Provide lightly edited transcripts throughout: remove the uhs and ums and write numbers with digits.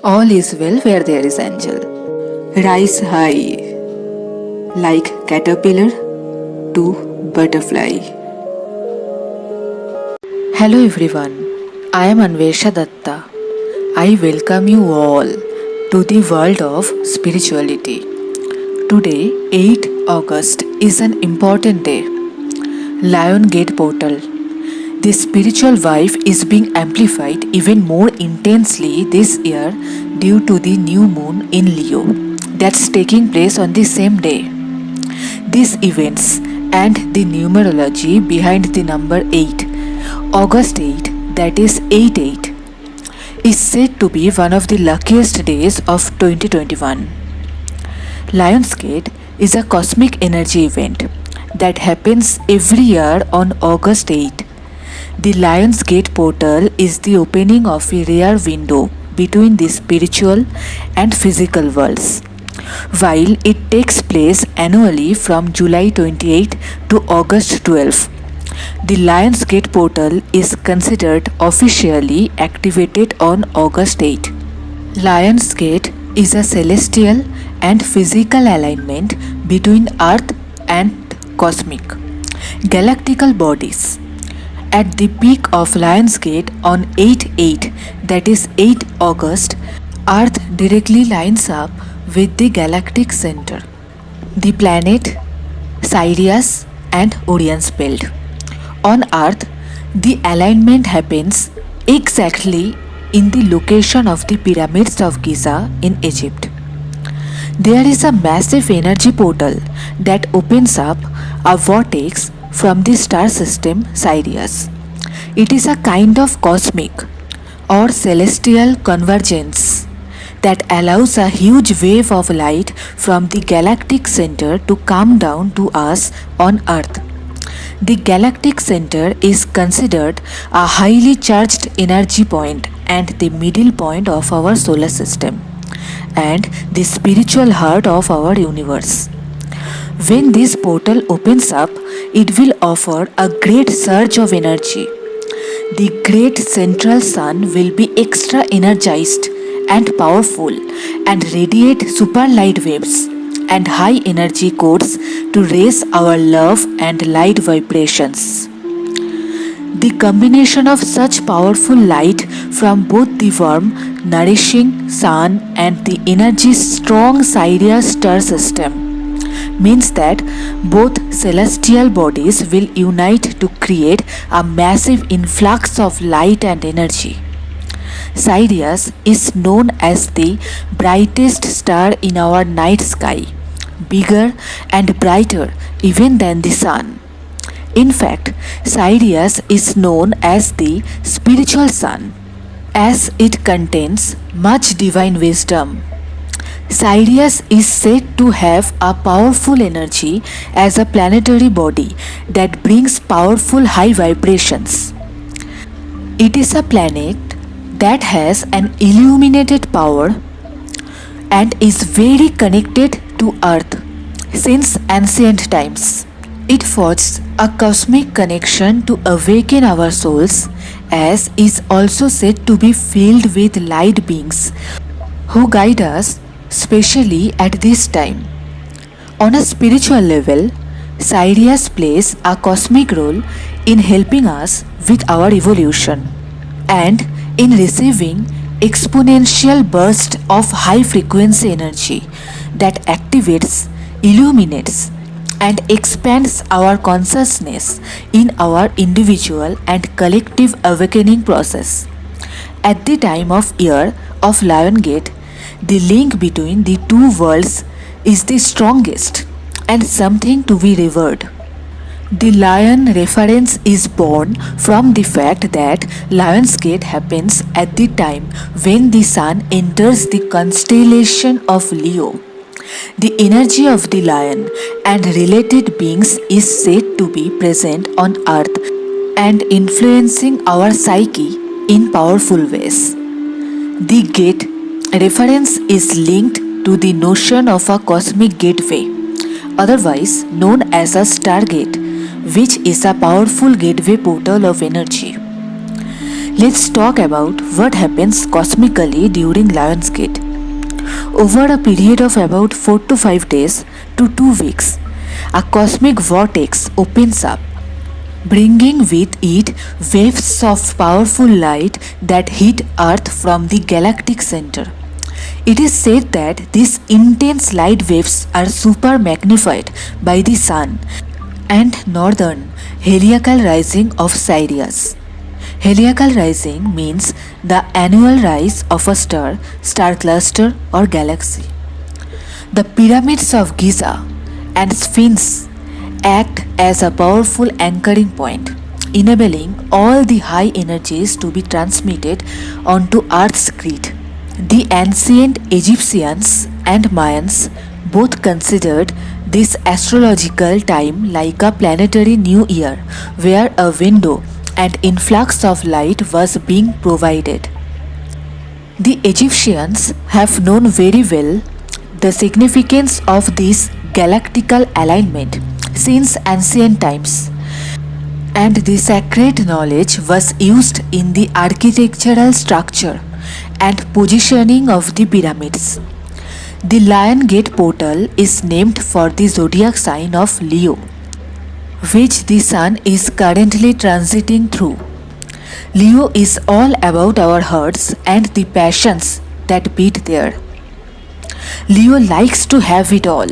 All is well where there is angel. Rise high, like caterpillar to butterfly. Hello everyone, I am Anvesha Datta. I welcome you all to the world of spirituality. Today, 8 August, is an important day. Lion Gate Portal. The spiritual vibe is being amplified even more intensely this year due to the new moon in Leo that's taking place on the same day. These events and the numerology behind the number 8, August 8, that is 88, is said to be one of the luckiest days of 2021. Lionsgate is a cosmic energy event that happens every year on August 8. The Lionsgate portal is the opening of a rare window between the spiritual and physical worlds. While it takes place annually from July 28 to August 12, the Lionsgate portal is considered officially activated on August 8. Lionsgate is a celestial and physical alignment between Earth and cosmic, galactical bodies. At the peak of Lionsgate on 8/8, that is 8 August, Earth directly lines up with the galactic center, the planet Sirius and Orion's belt. On Earth, the alignment happens exactly in the location of the pyramids of Giza in Egypt. There is a massive energy portal that opens up a vortex from the star system Sirius. It is a kind of cosmic or celestial convergence that allows a huge wave of light from the galactic center to come down to us on Earth. The galactic center is considered a highly charged energy point and the middle point of our solar system and the spiritual heart of our universe. When this portal opens up, it will offer a great surge of energy. The great central sun will be extra energized and powerful and radiate super light waves and high energy codes to raise our love and light vibrations. The combination of such powerful light from both the warm, nourishing sun and the energy strong Sirius star system means that both celestial bodies will unite to create a massive influx of light and energy. Sirius is known as the brightest star in our night sky, bigger and brighter even than the sun. In fact, Sirius is known as the spiritual sun, as it contains much divine wisdom. Sirius is said to have a powerful energy as a planetary body that brings powerful high vibrations. It is a planet that has an illuminated power and is very connected to Earth since ancient times. It forges a cosmic connection to awaken our souls, as is also said to be filled with light beings who guide us, especially at this time. On a spiritual level, Sirius plays a cosmic role in helping us with our evolution and in receiving exponential bursts of high frequency energy that activates, illuminates, and expands our consciousness in our individual and collective awakening process. At the time of year of Lionsgate, the link between the two worlds is the strongest and something to be revered. The lion reference is born from the fact that Lionsgate happens at the time when the sun enters the constellation of Leo. The energy of the lion and related beings is said to be present on earth and influencing our psyche in powerful ways. The gate reference is linked to the notion of a cosmic gateway, otherwise known as a stargate, which is a powerful gateway portal of energy. Let's talk about what happens cosmically during Lionsgate. Over a period of about 4 to 5 days to 2 weeks, a cosmic vortex opens up, bringing with it waves of powerful light that hit Earth from the galactic center. It is said that these intense light waves are super magnified by the Sun and northern heliacal rising of Sirius. Heliacal rising means the annual rise of a star cluster, or galaxy. The pyramids of Giza and Sphinx act as a powerful anchoring point, enabling all the high energies to be transmitted onto Earth's grid. The ancient Egyptians and Mayans both considered this astrological time like a planetary new year, where a window and influx of light was being provided. The Egyptians have known very well the significance of this galactical alignment since ancient times, and the sacred knowledge was used in the architectural structure and positioning of the pyramids. The Lion Gate portal is named for the zodiac sign of Leo, which the Sun is currently transiting through. Leo is all about our hearts and the passions that beat there. Leo likes to have it all,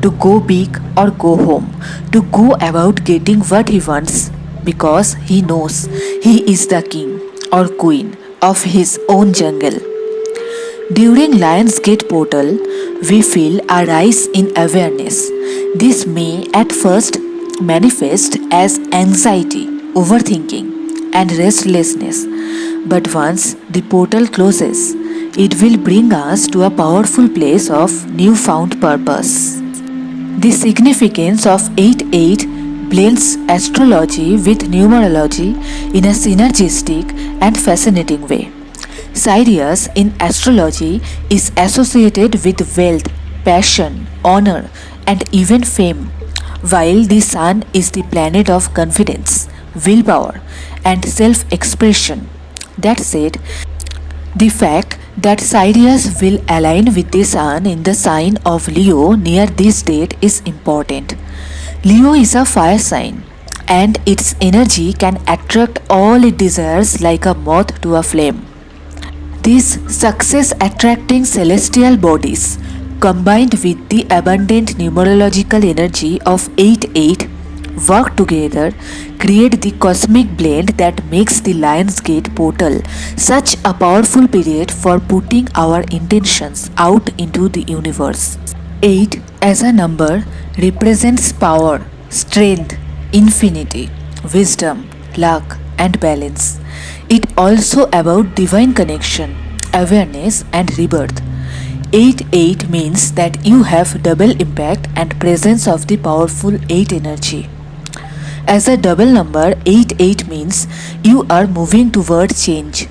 to go big or go home, to go about getting what he wants because he knows he is the king or queen of his own jungle. During Lionsgate portal, we feel a rise in awareness. This may at first manifest as anxiety, overthinking, and restlessness, but once the portal closes, it will bring us to a powerful place of newfound purpose. The significance of 8-8 blends astrology with numerology in a synergistic and fascinating way. Sirius in astrology is associated with wealth, passion, honor, and even fame, while the Sun is the planet of confidence, willpower, and self expression. That said, the fact that Sirius will align with the Sun in the sign of Leo near this date is important. Leo is a fire sign, and its energy can attract all it desires like a moth to a flame. These success attracting celestial bodies, combined with the abundant numerological energy of 8-8, work together, create the cosmic blend that makes the Lionsgate portal such a powerful period for putting our intentions out into the universe. 8 as a number represents power, strength, infinity, wisdom, luck, and balance. It also about divine connection, awareness, and rebirth. 8-8 means that you have double impact and presence of the powerful 8 energy. As a double number, 8-8 means you are moving toward change.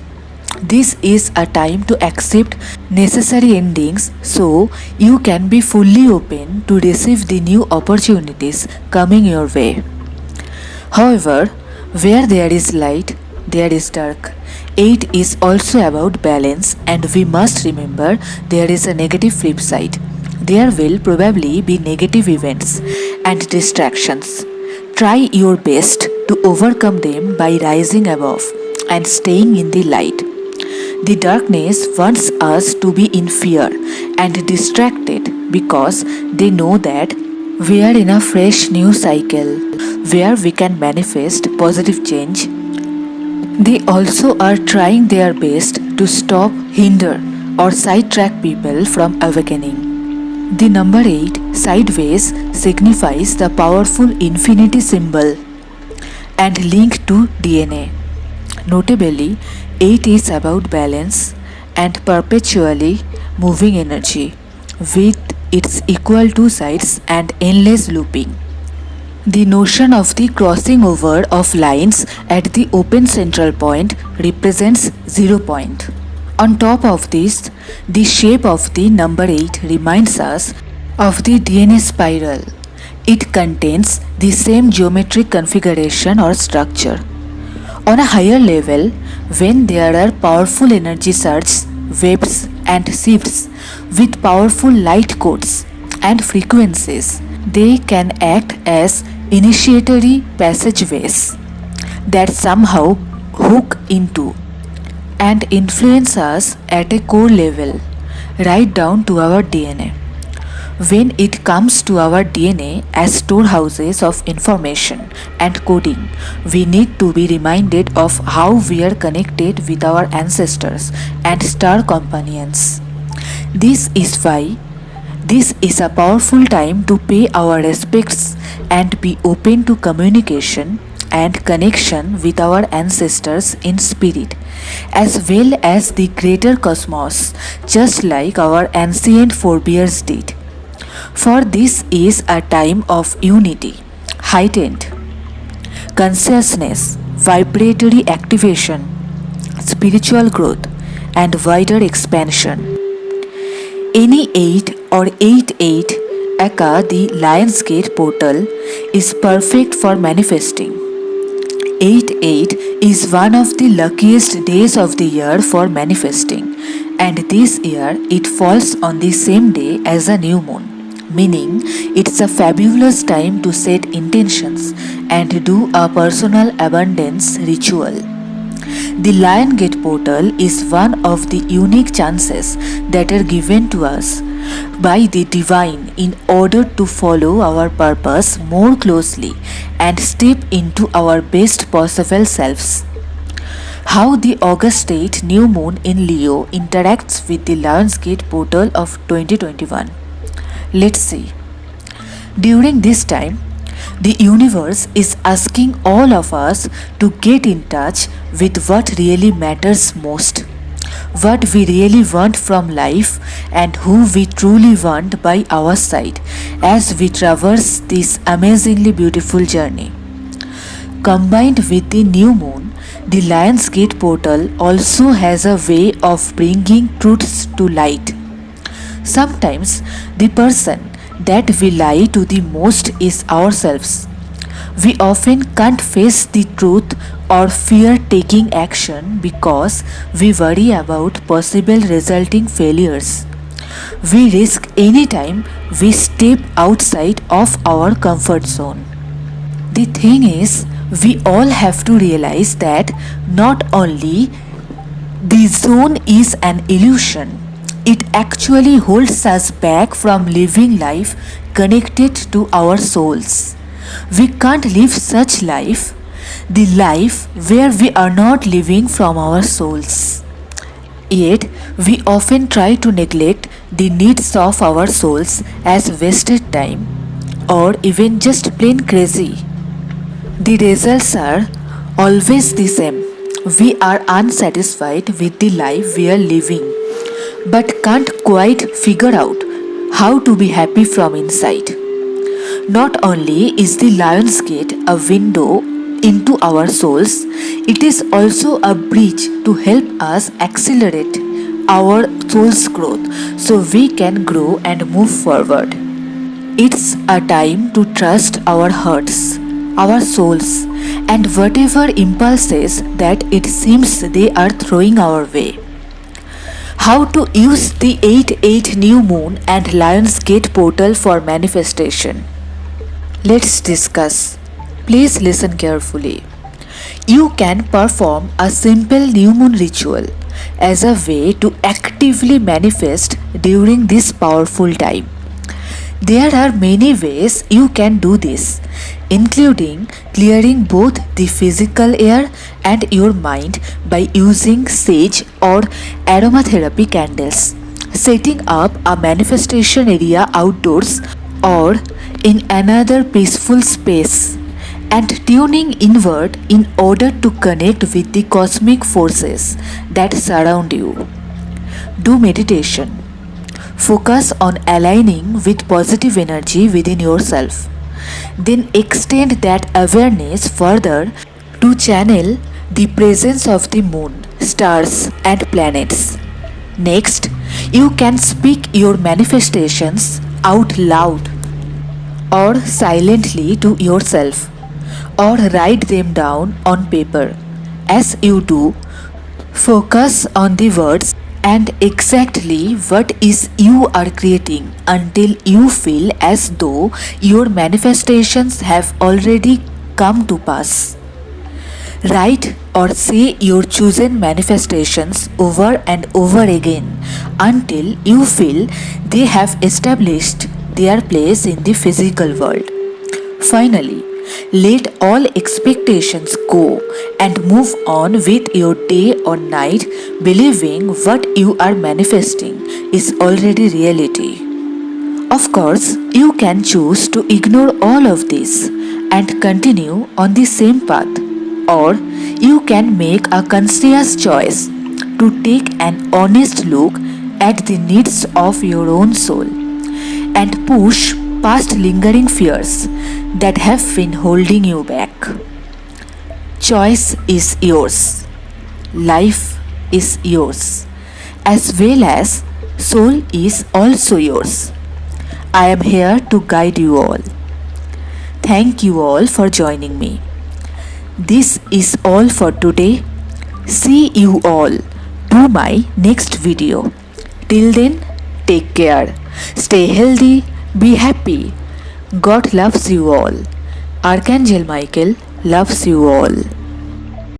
This is a time to accept necessary endings so you can be fully open to receive the new opportunities coming your way. However, where there is light, there is dark. 8 is also about balance, and we must remember there is a negative flip side. There will probably be negative events and distractions. Try your best to overcome them by rising above and staying in the light. The darkness wants us to be in fear and distracted because they know that we are in a fresh new cycle where we can manifest positive change. They also are trying their best to stop, hinder, or sidetrack people from awakening. The number 8 sideways signifies the powerful infinity symbol and linked to DNA. Notably, 8 is about balance and perpetually moving energy with its equal two sides and endless looping. The notion of the crossing over of lines at the open central point represents 0 point. On top of this, the shape of the number 8 reminds us of the DNA spiral. It contains the same geometric configuration or structure. On a higher level, when there are powerful energy surges, waves, and shifts with powerful light codes and frequencies, they can act as initiatory passageways that somehow hook into and influence us at a core level, right down to our DNA. When it comes to our DNA as storehouses of information and coding, we need to be reminded of how we are connected with our ancestors and star companions. This is why this is a powerful time to pay our respects and be open to communication and connection with our ancestors in spirit, as well as the greater cosmos, just like our ancient forebears did. For this is a time of unity, heightened consciousness, vibratory activation, spiritual growth, and wider expansion. Any 8 or 8-8 aka the Lionsgate portal is perfect for manifesting. 8-8 is one of the luckiest days of the year for manifesting, and this year it falls on the same day as a new moon, meaning it's a fabulous time to set intentions and do a personal abundance ritual. The Lion Gate portal is one of the unique chances that are given to us by the divine in order to follow our purpose more closely and step into our best possible selves. How the August 8 new moon in Leo interacts with the Lionsgate portal of 2021. Let's see. During this time, the universe is asking all of us to get in touch with what really matters most, what we really want from life, and who we truly want by our side as we traverse this amazingly beautiful journey. Combined with the new moon, the Lionsgate portal also has a way of bringing truths to light. Sometimes the person that we lie to the most is ourselves. We often can't face the truth or fear taking action because we worry about possible resulting failures. We risk any time we step outside of our comfort zone. The thing is, we all have to realize that not only the zone is an illusion, it actually holds us back from living life connected to our souls. We can't live such life, the life where we are not living from our souls. Yet, we often try to neglect the needs of our souls as wasted time or even just plain crazy. The results are always the same. We are unsatisfied with the life we are living, but can't quite figure out how to be happy from inside. Not only is the Lionsgate a window into our souls, it is also a bridge to help us accelerate our soul's growth so we can grow and move forward. It's a time to trust our hearts, our souls, and whatever impulses that it seems they are throwing our way. How to use the 8-8 new moon and Lionsgate portal for manifestation. Let's discuss. Please listen carefully. You can perform a simple new moon ritual as a way to actively manifest during this powerful time. There are many ways you can do this, including clearing both the physical air and your mind by using sage or aromatherapy candles, setting up a manifestation area outdoors or in another peaceful space, and tuning inward in order to connect with the cosmic forces that surround you. Do meditation. Focus on aligning with positive energy within yourself. Then extend that awareness further to channel the presence of the moon, stars, and planets. Next, you can speak your manifestations out loud or silently to yourself, or write them down on paper, as you do, focus on the words and exactly what is you are creating until you feel as though your manifestations have already come to pass. Write or say your chosen manifestations over and over again until you feel they have established their place in the physical world. Finally, let all expectations go and move on with your day or night, believing what you are manifesting is already reality. Of course, you can choose to ignore all of this and continue on the same path, or you can make a conscious choice to take an honest look at the needs of your own soul and push past lingering fears that have been holding you back. Choice is yours. Life is yours. As well as soul is also yours. I am here to guide you all. Thank you all for joining me. This is all for today. See you all to my next video. Till then, take care. Stay healthy. Be happy. God loves you all. Archangel Michael loves you all.